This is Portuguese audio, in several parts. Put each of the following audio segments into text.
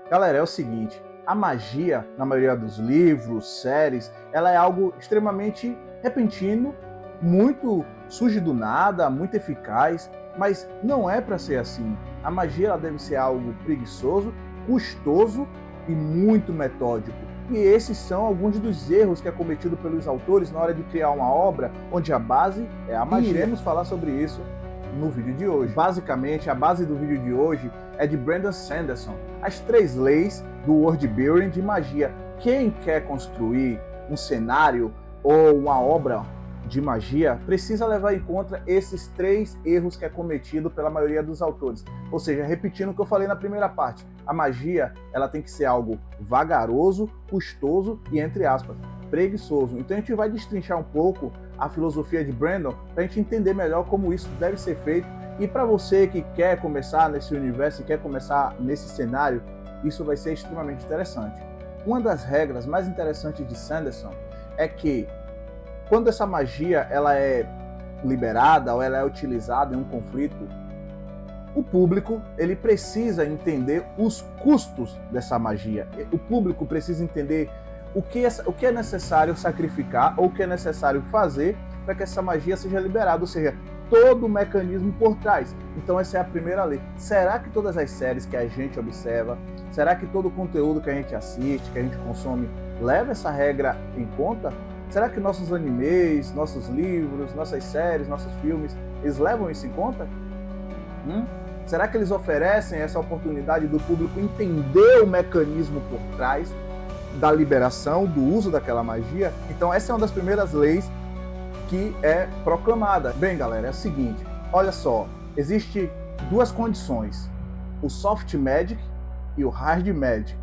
Galera, é o seguinte, a magia, na maioria dos livros, séries, ela é algo extremamente repentino, muito surge do nada, muito eficaz, mas não é para ser assim. A magia ela deve ser algo preguiçoso, custoso e muito metódico. E esses são alguns dos erros que é cometido pelos autores na hora de criar uma obra onde a base é a magia. E iremos falar sobre isso no vídeo de hoje. Basicamente, a base do vídeo de hoje é de Brandon Sanderson, as 3 leis do world building de magia. Quem quer construir um cenário ou uma obra de magia precisa levar em conta esses 3 erros que é cometido pela maioria dos autores. Ou seja, repetindo o que eu falei na primeira parte, a magia ela tem que ser algo vagaroso, custoso e, entre aspas, preguiçoso. Então a gente vai destrinchar um pouco a filosofia de Brandon para a gente entender melhor como isso deve ser feito. E para você que quer começar nesse universo, quer começar nesse cenário, isso vai ser extremamente interessante. Uma das regras mais interessantes de Sanderson é que quando essa magia ela é liberada ou ela é utilizada em um conflito, o público ele precisa entender os custos dessa magia. O público precisa entender o que é necessário sacrificar ou o que é necessário fazer para que essa magia seja liberada, ou seja, todo o mecanismo por trás. Então essa é a primeira lei. Será que todas as séries que a gente observa, será que todo o conteúdo que a gente assiste, que a gente consome, leva essa regra em conta? Será que nossos animes, nossos livros, nossas séries, nossos filmes, eles levam isso em conta? Será que eles oferecem essa oportunidade do público entender o mecanismo por trás da liberação, do uso daquela magia? Então essa é uma das primeiras leis que é proclamada. Bem, galera, é o seguinte, olha só, existe 2 condições, o soft magic e o hard magic,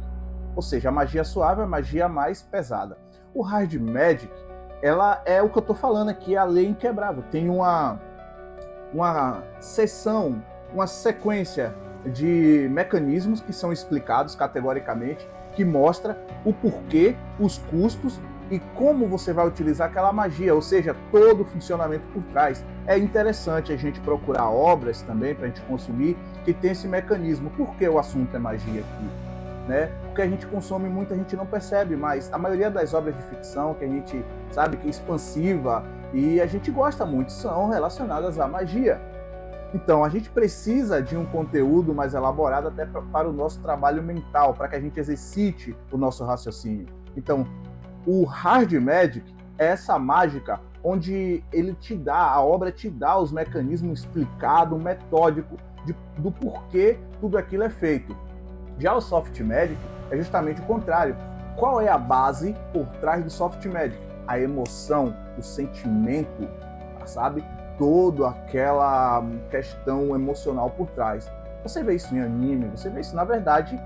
ou seja, a magia suave é a magia mais pesada. O hard magic, ela é o que eu estou falando aqui, é a lei inquebrável, tem uma seção, uma sequência de mecanismos que são explicados categoricamente, que mostra o porquê, os custos e como você vai utilizar aquela magia, ou seja, todo o funcionamento por trás. É interessante a gente procurar obras também para a gente consumir que tem esse mecanismo. Por que o assunto é magia aqui? Né? Porque a gente consome muito, a gente não percebe, mas a maioria das obras de ficção que a gente sabe que é expansiva e a gente gosta muito são relacionadas à magia. Então, a gente precisa de um conteúdo mais elaborado até para o nosso trabalho mental, para que a gente exercite o nosso raciocínio. Então, o hard magic é essa mágica onde ele te dá, a obra te dá os mecanismos explicados, metódico, do porquê tudo aquilo é feito. Já o soft magic é justamente o contrário. Qual é a base por trás do soft magic? A emoção, o sentimento, sabe? Toda aquela questão emocional por trás. Você vê isso em anime, você vê isso, na verdade,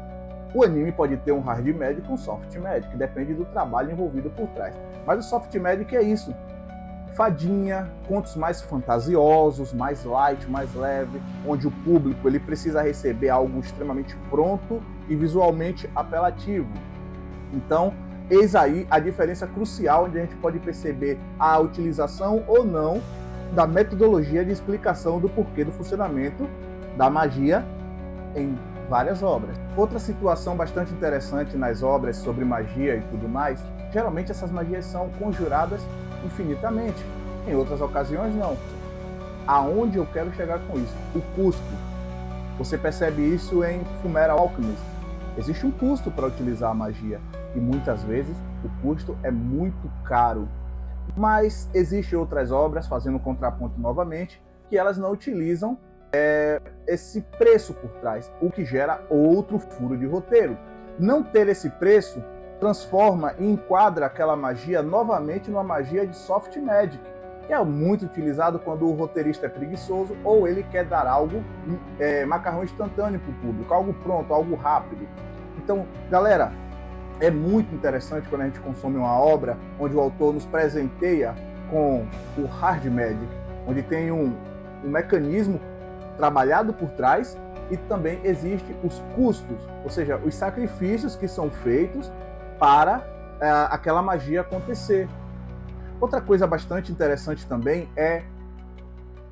o anime pode ter um hard magic e um soft magic, depende do trabalho envolvido por trás. Mas o soft magic é isso. Fadinha, contos mais fantasiosos, mais light, mais leve, onde o público ele precisa receber algo extremamente pronto e visualmente apelativo. Então, eis aí a diferença crucial onde a gente pode perceber a utilização ou não da metodologia de explicação do porquê do funcionamento da magia em várias obras. Outra situação bastante interessante nas obras sobre magia e tudo mais, geralmente essas magias são conjuradas infinitamente. Em outras ocasiões, não. Aonde eu quero chegar com isso? O custo. Você percebe isso em Fullmetal Alchemist. Existe um custo para utilizar a magia e muitas vezes o custo é muito caro. Mas existem outras obras, fazendo um contraponto novamente, que elas não utilizam esse preço por trás, o que gera outro furo de roteiro. Não ter esse preço transforma e enquadra aquela magia novamente numa magia de soft magic, que é muito utilizado quando o roteirista é preguiçoso ou ele quer dar algo macarrão instantâneo para o público, algo pronto, algo rápido. Então, galera, é muito interessante quando a gente consome uma obra onde o autor nos presenteia com o hard magic, onde tem um mecanismo trabalhado por trás e também existem os custos, ou seja, os sacrifícios que são feitos para aquela magia acontecer. Outra coisa bastante interessante também é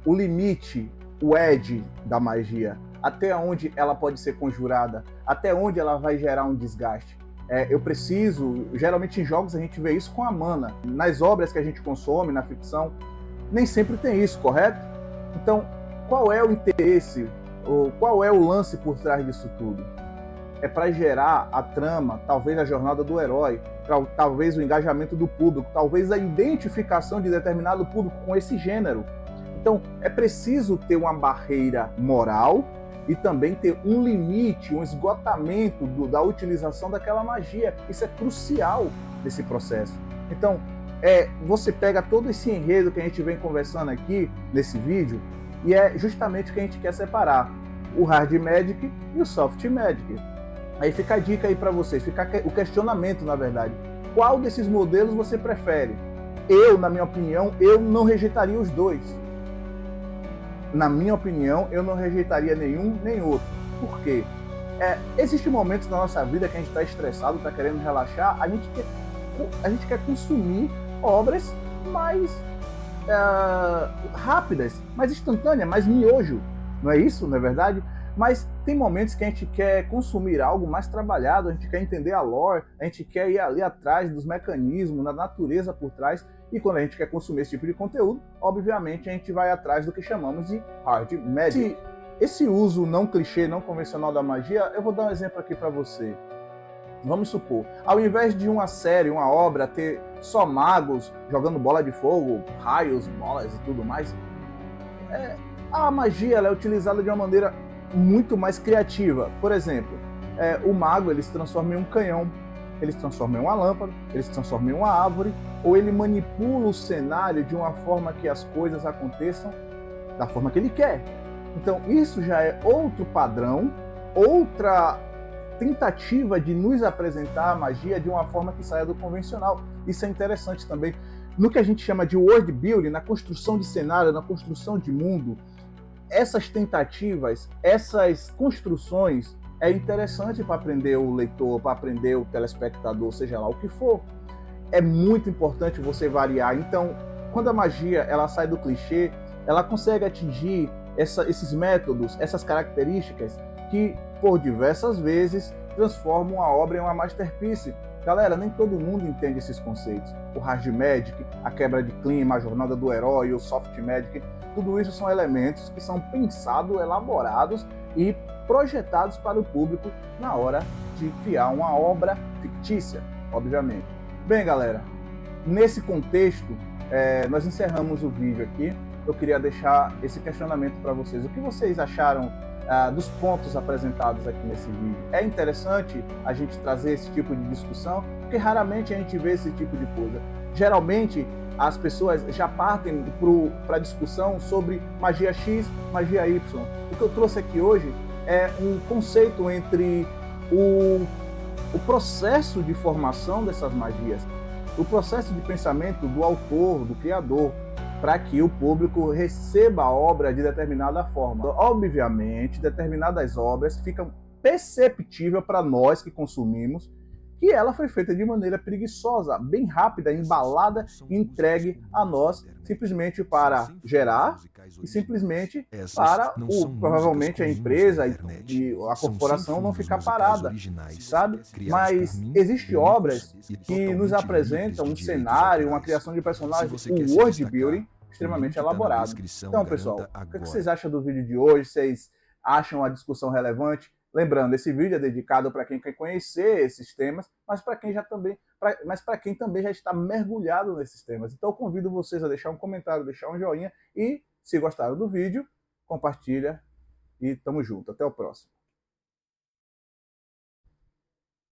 o limite, o edge da magia. até onde ela pode ser conjurada, até onde ela vai gerar um desgaste. Eu preciso, geralmente em jogos a gente vê isso com a mana. Nas obras que a gente consome, na ficção, nem sempre tem isso, correto? Então, qual é o interesse, ou qual é o lance por trás disso tudo? É para gerar a trama, talvez a jornada do herói, talvez o engajamento do público, talvez a identificação de determinado público com esse gênero. Então, é preciso ter uma barreira moral e também ter um limite, um esgotamento da utilização daquela magia. Isso é crucial nesse processo. Então, você pega todo esse enredo que a gente vem conversando aqui nesse vídeo e é justamente o que a gente quer separar: o Hard Magic e o Soft Magic. Aí fica a dica aí para vocês, fica o questionamento, na verdade. Qual desses modelos você prefere? Eu, na minha opinião, eu não rejeitaria os dois. Na minha opinião, eu não rejeitaria nenhum nem outro. Por quê? Existem momentos na nossa vida que a gente está estressado, está querendo relaxar, a gente quer consumir obras mais rápidas, mais instantâneas, mais miojo. Não é isso, não é verdade? Mas tem momentos que a gente quer consumir algo mais trabalhado, a gente quer entender a lore, a gente quer ir ali atrás dos mecanismos, da natureza por trás, e quando a gente quer consumir esse tipo de conteúdo, obviamente a gente vai atrás do que chamamos de Hard Magic. Esse uso não clichê, não convencional da magia, eu vou dar um exemplo aqui para você. Vamos supor, ao invés de uma série, uma obra, ter só magos jogando bola de fogo, raios, bolas e tudo mais, a magia ela é utilizada de uma maneira muito mais criativa. Por exemplo, o mago ele se transforma em um canhão, ele se transforma em uma lâmpada, ele se transforma em uma árvore, ou ele manipula o cenário de uma forma que as coisas aconteçam da forma que ele quer. Então isso já é outro padrão, outra tentativa de nos apresentar a magia de uma forma que saia do convencional. Isso é interessante também. No que a gente chama de world building, na construção de cenário, na construção de mundo, essas tentativas, essas construções é interessante para aprender o leitor, para aprender o telespectador, seja lá o que for. É muito importante você variar. Então, quando a magia ela sai do clichê, ela consegue atingir esses métodos, essas características que, por diversas vezes, transformam a obra em uma masterpiece. Galera, nem todo mundo entende esses conceitos. O Hard Magic, a quebra de clima, a jornada do herói, o Soft Magic, tudo isso são elementos que são pensados, elaborados e projetados para o público na hora de criar uma obra fictícia, obviamente. Bem, galera, nesse contexto, nós encerramos o vídeo aqui. Eu queria deixar esse questionamento para vocês. O que vocês acharam dos pontos apresentados aqui nesse vídeo? É interessante a gente trazer esse tipo de discussão, porque raramente a gente vê esse tipo de coisa. Geralmente, as pessoas já partem para a discussão sobre magia X, magia Y. O que eu trouxe aqui hoje é um conceito entre o processo de formação dessas magias, o processo de pensamento do autor, do criador, para que o público receba a obra de determinada forma. Obviamente, determinadas obras ficam perceptíveis para nós que consumimos que ela foi feita de maneira preguiçosa, bem rápida, embalada e entregue a nós, simplesmente para gerar e simplesmente para provavelmente a empresa e a corporação não ficar parada, sabe? Mas existem obras que nos apresentam um cenário, uma criação de personagens, um world building extremamente elaborado. Então, pessoal, o que vocês acham do vídeo de hoje? Vocês acham a discussão relevante? Lembrando, esse vídeo é dedicado para quem quer conhecer esses temas, mas para quem também já está mergulhado nesses temas. Então eu convido vocês a deixar um comentário, deixar um joinha e, se gostaram do vídeo, compartilha e tamo junto. Até o próximo.